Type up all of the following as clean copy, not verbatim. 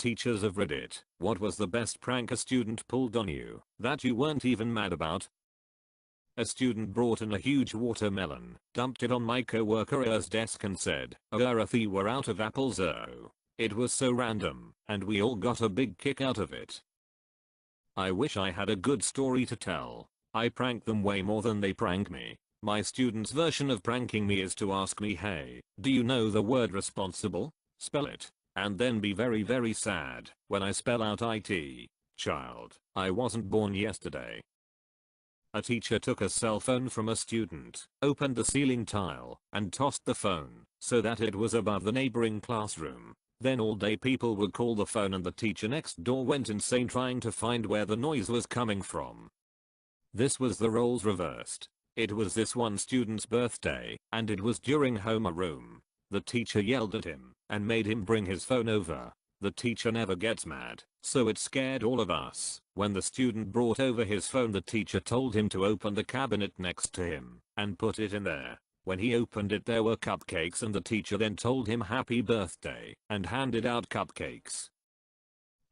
Teachers of Reddit, what was the best prank a student pulled on you that you weren't even mad about? A student brought in a huge watermelon, dumped it on my coworker's desk and said, "Earthy, we're out of apples." Oh. It was so random, and we all got a big kick out of it. I wish I had a good story to tell. I prank them way more than they prank me. My student's version of pranking me is to ask me, "Hey, do you know the word responsible? Spell it." And then be very sad when I spell out IT. Child, I wasn't born yesterday. A teacher took a cell phone from a student, opened the ceiling tile, and tossed the phone so that it was above the neighboring classroom. Then all day people would call the phone and the teacher next door went insane trying to find where the noise was coming from. This was the roles reversed. It was this one student's birthday, and it was during homeroom. The teacher yelled at him and made him bring his phone over. The teacher never gets mad, so it scared all of us. When the student brought over his phone, the teacher told him to open the cabinet next to him and put it in there. When he opened it, there were cupcakes, and the teacher then told him happy birthday and handed out cupcakes.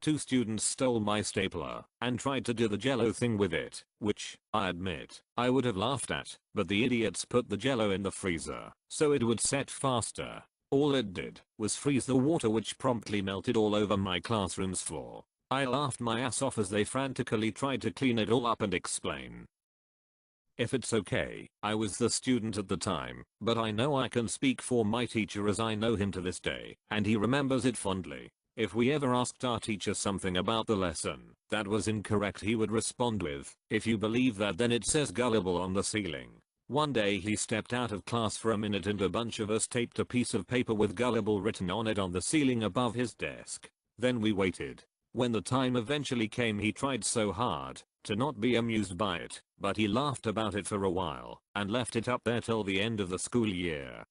Two students stole my stapler and tried to do the jello thing with it, which, I admit, I would have laughed at, but the idiots put the jello in the freezer so it would set faster. All it did was freeze the water, which promptly melted all over my classroom's floor. I laughed my ass off as they frantically tried to clean it all up and explain. If it's okay, I was the student at the time, but I know I can speak for my teacher as I know him to this day, and he remembers it fondly. If we ever asked our teacher something about the lesson that was incorrect, he would respond with, "If you believe that, then it says gullible on the ceiling." One day he stepped out of class for a minute and a bunch of us taped a piece of paper with gullible written on it on the ceiling above his desk. Then we waited. When the time eventually came, he tried so hard to not be amused by it, but he laughed about it for a while and left it up there till the end of the school year.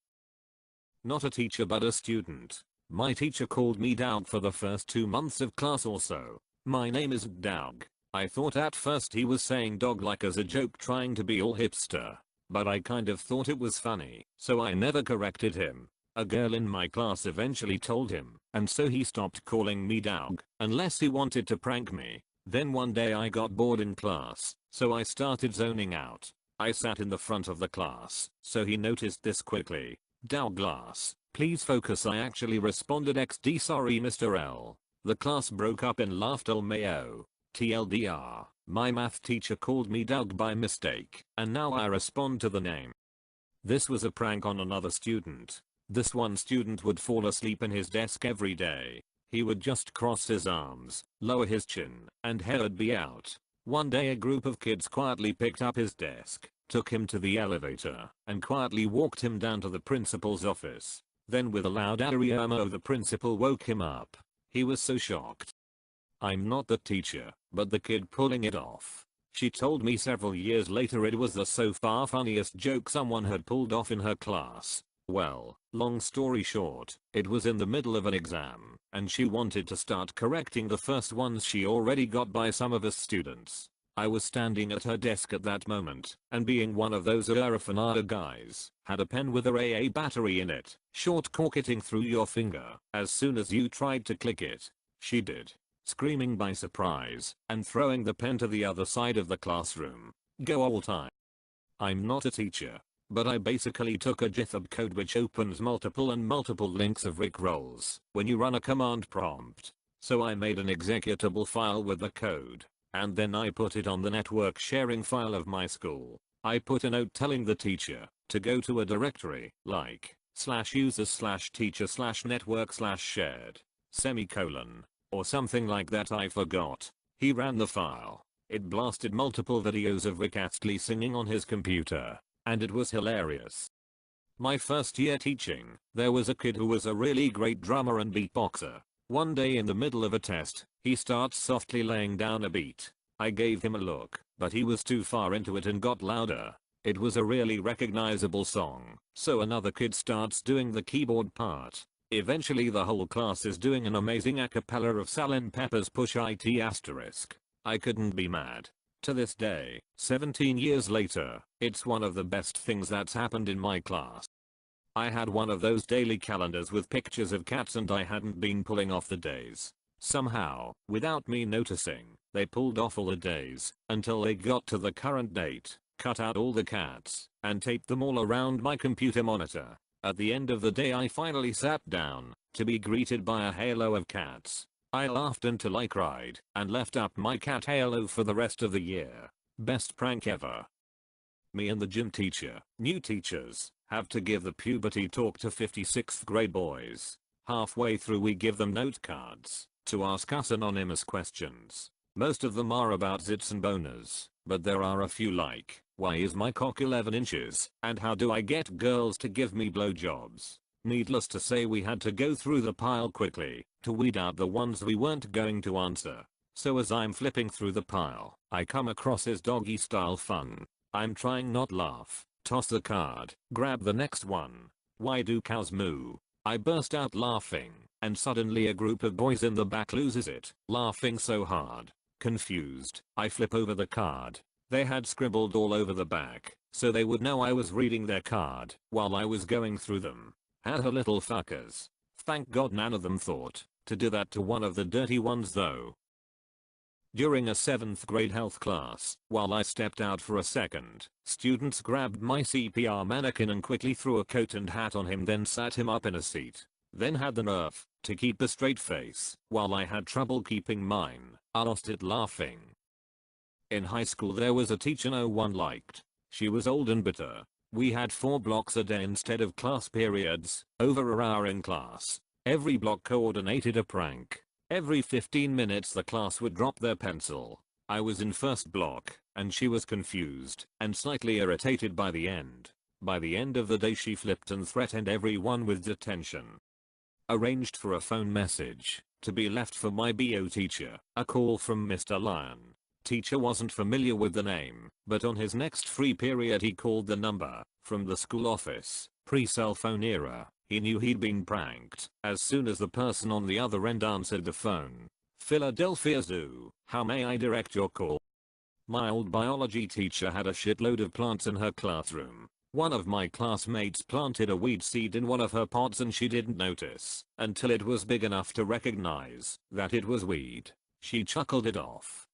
Not a teacher but a student. My teacher called me Doug for the first 2 months of class or so. My name is Doug. I thought at first he was saying dog like as a joke, trying to be all hipster. But I kind of thought it was funny, so I never corrected him. A girl in my class eventually told him, and so he stopped calling me Doug, unless he wanted to prank me. Then one day I got bored in class, so I started zoning out. I sat in the front of the class, so he noticed this quickly. "Doug glass, please focus." I actually responded, "XD, sorry Mr. L." The class broke up in laughter. LMAO. TLDR, my math teacher called me Doug by mistake, and now I respond to the name. This was a prank on another student. This one student would fall asleep in his desk every day. He would just cross his arms, lower his chin, and hair would be out. One day a group of kids quietly picked up his desk, took him to the elevator, and quietly walked him down to the principal's office. Then with a loud "Ariamo," the principal woke him up. He was so shocked. I'm not the teacher, but the kid pulling it off. She told me several years later it was the so far funniest joke someone had pulled off in her class. Well, long story short, it was in the middle of an exam, and she wanted to start correcting the first ones she already got by some of us students. I was standing at her desk at that moment, and being one of those afanada guys, had a pen with a AA battery in it, short corketing through your finger as soon as you tried to click it. She did. Screaming by surprise and throwing the pen to the other side of the classroom. Go all time. I'm not a teacher, but I basically took a GitHub code which opens multiple links of Rickrolls when you run a command prompt. So I made an executable file with the code, and then I put it on the network sharing file of my school. I put a note telling the teacher to go to a directory like /users/teacher/network/shared, semicolon, or something like that. I forgot. He ran the file. It blasted multiple videos of Rick Astley singing on his computer, and it was hilarious. My first year teaching, there was a kid who was a really great drummer and beatboxer. One day in the middle of a test, he starts softly laying down a beat. I gave him a look, but he was too far into it and got louder. It was a really recognizable song, so another kid starts doing the keyboard part. Eventually the whole class is doing an amazing a cappella of Salt Pepper's Push It **. I couldn't be mad. To this day, 17 years later, it's one of the best things that's happened in my class. I had one of those daily calendars with pictures of cats and I hadn't been pulling off the days. Somehow, without me noticing, they pulled off all the days until they got to the current date, cut out all the cats, and taped them all around my computer monitor. At the end of the day I finally sat down to be greeted by a halo of cats. I laughed until I cried and left up my cat halo for the rest of the year. Best prank ever. Me and the gym teacher, new teachers, have to give the puberty talk to 56th grade boys. Halfway through we give them note cards to ask us anonymous questions. Most of them are about zits and boners, but there are a few like, why is my cock 11 inches, and how do I get girls to give me blowjobs? Needless to say we had to go through the pile quickly to weed out the ones we weren't going to answer. So as I'm flipping through the pile, I come across his doggy style fun. I'm trying not laugh, toss the card, grab the next one. Why do cows moo? I burst out laughing, and suddenly a group of boys in the back loses it, laughing so hard. Confused, I flip over the card. They had scribbled all over the back, so they would know I was reading their card while I was going through them. Haha, little fuckers. Thank God none of them thought to do that to one of the dirty ones though. During a 7th grade health class, while I stepped out for a second, students grabbed my CPR mannequin and quickly threw a coat and hat on him, then sat him up in a seat. Then had the nerve to keep a straight face while I had trouble keeping mine. I lost it laughing. In high school there was a teacher no one liked. She was old and bitter. We had 4 blocks a day instead of class periods, over an hour in class. Every block coordinated a prank. Every 15 minutes the class would drop their pencil. I was in first block, and she was confused and slightly irritated by the end. By the end of the day she flipped and threatened everyone with detention. Arranged for a phone message to be left for my BO teacher, a call from Mr. Lion. Teacher wasn't familiar with the name, but on his next free period he called the number from the school office. Pre-cell phone era, he knew he'd been pranked as soon as the person on the other end answered the phone. Philadelphia Zoo, how may I direct your call? My old biology teacher had a shitload of plants in her classroom. One of my classmates planted a weed seed in one of her pots and she didn't notice until it was big enough to recognize that it was weed. She chuckled it off.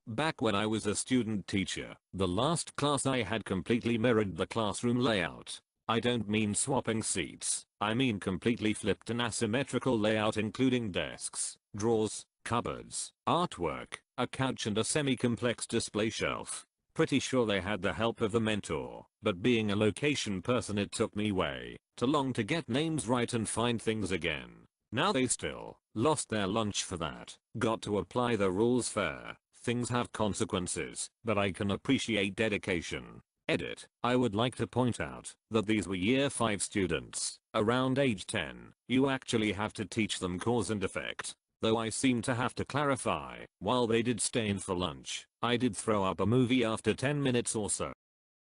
Back when I was a student teacher, the last class I had completely mirrored the classroom layout. I don't mean swapping seats, I mean completely flipped an asymmetrical layout including desks, drawers, cupboards, artwork, a couch and a semi-complex display shelf. Pretty sure they had the help of the mentor, but being a location person it took me way too long to get names right and find things again. Now they still lost their lunch for that. Got to apply the rules fair. Things have consequences, but I can appreciate dedication. Edit. I would like to point out that these were year 5 students, around age 10. You actually have to teach them cause and effect. Though I seem to have to clarify, while they did stay in for lunch, I did throw up a movie after 10 minutes or so.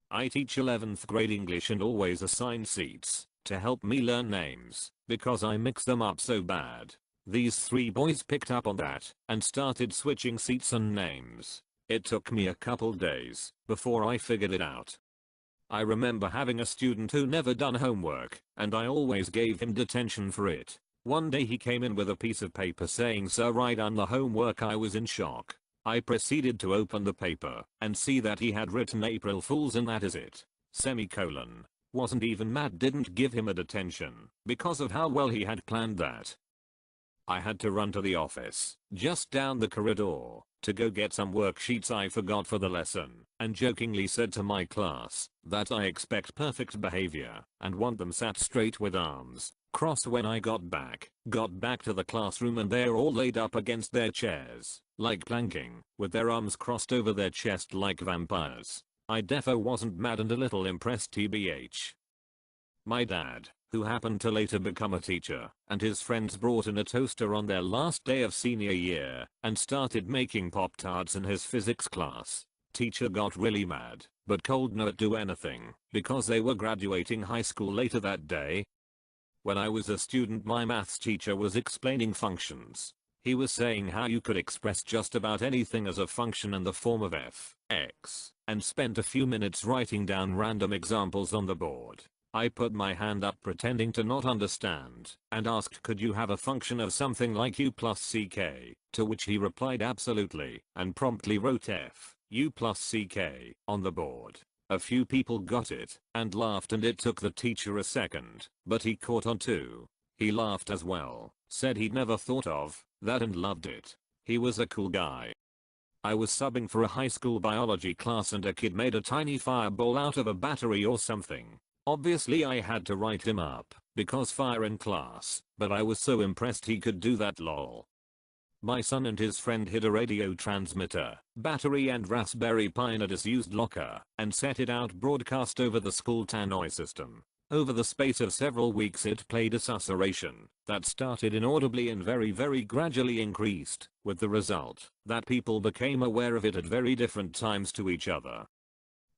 I teach 11th grade English and always assign seats to help me learn names, because I mix them up so bad. These 3 boys picked up on that and started switching seats and names. It took me a couple days before I figured it out. I remember having a student who never done homework, and I always gave him detention for it. One day he came in with a piece of paper saying, "Sir, I done the homework." I was in shock. I proceeded to open the paper and see that he had written April Fools and that is it. Semicolon. Wasn't even mad, didn't give him a detention because of how well he had planned that. I had to run to the office, just down the corridor, to go get some worksheets I forgot for the lesson, and jokingly said to my class that I expect perfect behavior and want them sat straight with arms crossed. When I got back to the classroom and they're all laid up against their chairs, like planking, with their arms crossed over their chest like vampires. I defo wasn't mad and a little impressed tbh. My dad, who happened to later become a teacher, and his friends brought in a toaster on their last day of senior year and started making Pop-Tarts in his physics class. Teacher got really mad, but could not do anything because they were graduating high school later that day. When I was a student, my maths teacher was explaining functions. He was saying how you could express just about anything as a function in the form of f, x, and spent a few minutes writing down random examples on the board. I put my hand up pretending to not understand and asked, could you have a function of something like u plus ck, to which he replied absolutely and promptly wrote f u plus ck on the board. A few people got it and laughed, and it took the teacher a second, but he caught on too. He laughed as well, said he'd never thought of that and loved it. He was a cool guy. I was subbing for a high school biology class and a kid made a tiny fireball out of a battery or something. Obviously I had to write him up because fire in class, but I was so impressed he could do that, lol. My son and his friend hid a radio transmitter, battery and Raspberry Pi in a disused locker and set it out broadcast over the school tannoy system. Over the space of several weeks it played a susurration that started inaudibly and very gradually increased, with the result that people became aware of it at very different times to each other.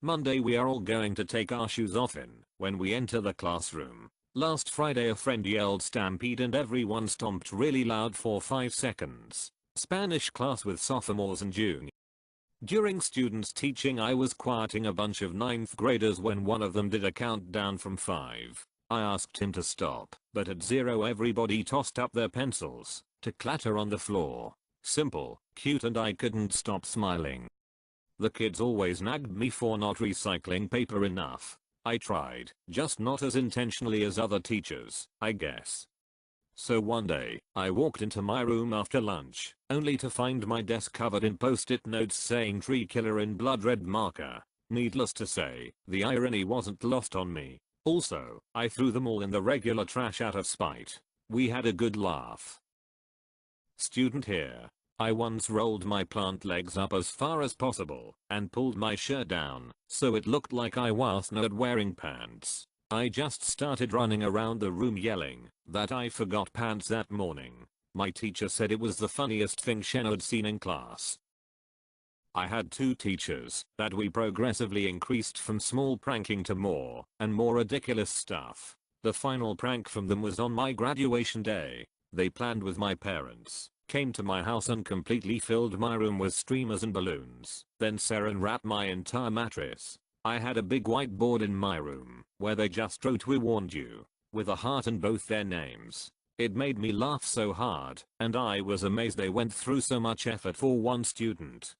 Monday we are all going to take our shoes off when we enter the classroom. Last Friday a friend yelled stampede and everyone stomped really loud for 5 seconds. Spanish class with sophomores and juniors. During students teaching I was quieting a bunch of 9th graders when one of them did a countdown from 5. I asked him to stop, but at 0 everybody tossed up their pencils to clatter on the floor. Simple, cute, and I couldn't stop smiling. The kids always nagged me for not recycling paper enough. I tried, just not as intentionally as other teachers, I guess. So one day, I walked into my room after lunch, only to find my desk covered in post-it notes saying tree killer in blood red marker. Needless to say, the irony wasn't lost on me. Also, I threw them all in the regular trash out of spite. We had a good laugh. Student here. I once rolled my plant legs up as far as possible and pulled my shirt down so it looked like I was not wearing pants. I just started running around the room yelling that I forgot pants that morning. My teacher said it was the funniest thing she had seen in class. I had 2 teachers that we progressively increased from small pranking to more and more ridiculous stuff. The final prank from them was on my graduation day. They planned with my parents, came to my house and completely filled my room with streamers and balloons, then saran wrapped my entire mattress. I had a big whiteboard in my room where they just wrote "We warned you" with a heart and both their names. It made me laugh so hard, and I was amazed they went through so much effort for one student.